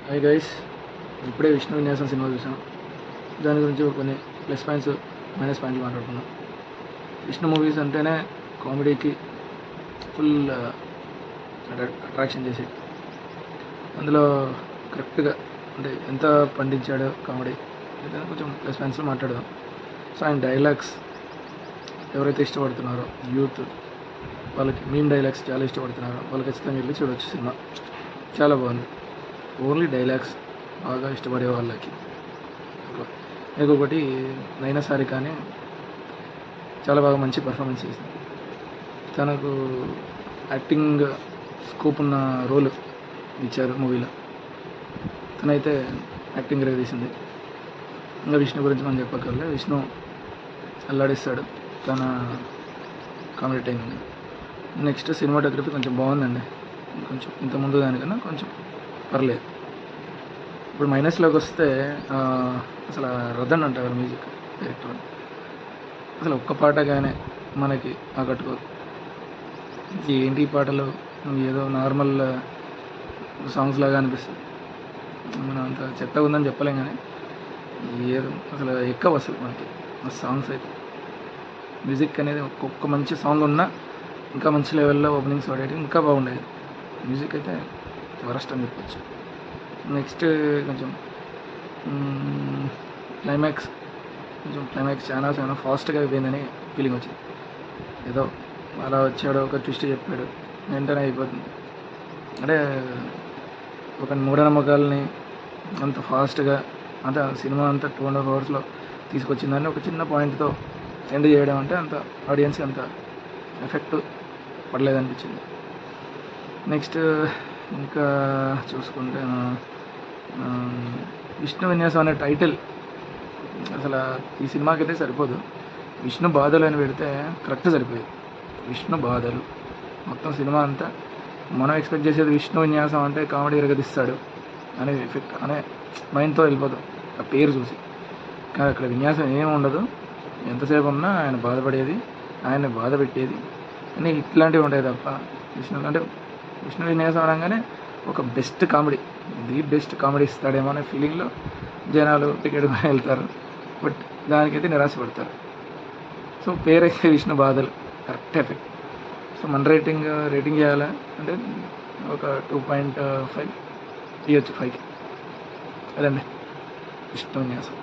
Hi guys, ఇప్పుడే విష్ణు విన్యాసం cinema చూసాం. దాని గురించి కొన్ని ప్లస్ పాయింట్స్ మైనస్ పాయింట్లు మాట్లాడుకున్నాం. విష్ణు మూవీస్ అంటేనే కామెడీకి ఫుల్ అట్రాక్షన్ చేసి అందులో కరెక్ట్గా అంటే ఎంత పండించాడో కామెడీ ఏదైనా కొంచెం ప్లస్ పాయింట్స్లో మాట్లాడదాం. సో ఆయన డైలాగ్స్ ఎవరైతే ఇష్టపడుతున్నారో యూత్ వాళ్ళకి మీమ్ డైలాగ్స్ చాలా ఇష్టపడుతున్నారో వాళ్ళు ఖచ్చితంగా వెళ్ళి చూడవచ్చు. సినిమా చాలా బాగుంది. ఓన్లీ డైలాగ్స్ బాగా ఇష్టపడే వాళ్ళకి. ఇంకొకటి నైనా సారికాని చాలా బాగా మంచి పర్ఫార్మెన్స్ చేసింది. తనకు యాక్టింగ్ స్కోప్ ఉన్న రోల్ ఇచ్చారు మూవీలో. తనైతే యాక్టింగ్ తీసింది. ఇంకా విష్ణు గురించి మనం చెప్పక్కర్లే. విష్ణు అల్లాడిస్తాడు తన కామెడీ టైమింగ్. నెక్స్ట్ సినిమాటోగ్రఫీ కొంచెం బాగుందండి. కొంచెం ఇంతకుముందు దానికన్నా కొంచెం పర్లేదు. ఇప్పుడు మైనస్లోకి వస్తే అసలు రథన్ అంటారు మ్యూజిక్ డైరెక్టర్. అసలు ఒక్క పాటగానే మనకి ఆకట్టుకోదు. ఏంటి ఈ పాటలు ఏదో నార్మల్ సాంగ్స్ లాగా అనిపిస్తుంది. మనం అంత చెత్తగా ఉందని చెప్పలేం, కానీ ఏదో అసలు ఎక్కవు అసలు మనకి ఆ సాంగ్స్ అయితే. మ్యూజిక్ అనేది ఒక్కొక్క మంచి సాంగ్ ఉన్నా ఇంకా మంచి లెవెల్లో ఓపెనింగ్స్ పడేది ఇంకా బాగుండేది. మ్యూజిక్ అయితే వరస్ట్ అని చెప్పచ్చు. నెక్స్ట్ కొంచెం క్లైమాక్స్ చాలా ఫాస్ట్గా అయిపోయిందని ఫీలింగ్ వచ్చింది. ఏదో అలా వచ్చాడు, ఒక ట్విస్ట్ చెప్పాడు, వెంటనే అయిపోతుంది. అంటే ఒక మూఢనమ్మకాలని అంత ఫాస్ట్గా అంత సినిమా అంతా 2.5 hours తీసుకొచ్చిందని ఒక చిన్న పాయింట్తో ఎండ్ చేయడం అంటే అంత ఆడియన్స్కి అంత ఎఫెక్ట్ పడలేదనిపించింది. నెక్స్ట్ ఇంకా చూసుకుంటే విష్ణు విన్యాసం అనే టైటిల్ అసలు ఈ సినిమాకి అయితే సరిపోదు. విష్ణు బాధలు అని పెడితే కరెక్ట్ సరిపోయేది. విష్ణు బాధలు మొత్తం సినిమా అంతా మనం ఎక్స్పెక్ట్ చేసేది విష్ణు విన్యాసం అంటే కామెడీ ఎరగదిస్తాడు అనే ఎఫెక్ట్ అనే మైండ్తో వెళ్ళిపోతాం ఆ పేరు చూసి. కానీ అక్కడ విన్యాసం ఏమి ఉండదు. ఎంతసేపు ఉన్నా ఆయన బాధపడేది, ఆయన్ని బాధ పెట్టేది అని ఇట్లాంటివి ఉంటాయి తప్ప విష్ణు విన్యాసం అనగానే ఒక best comedy, the best comedy ఇస్తాడేమో అనే ఫీలింగ్లో జనాలు టికెట్ వెళ్తారు. బట్ దానికైతే నిరాశపడతారు. సో పేరైతే విష్ణు బాధలు కరెక్ట్ ఎఫెక్ట్. సో మన రేటింగ్ చేయాలా అంటే ఒక 2.5 ఇవ్వచ్చు 5కి. అదండి విష్ణు విన్యాసం.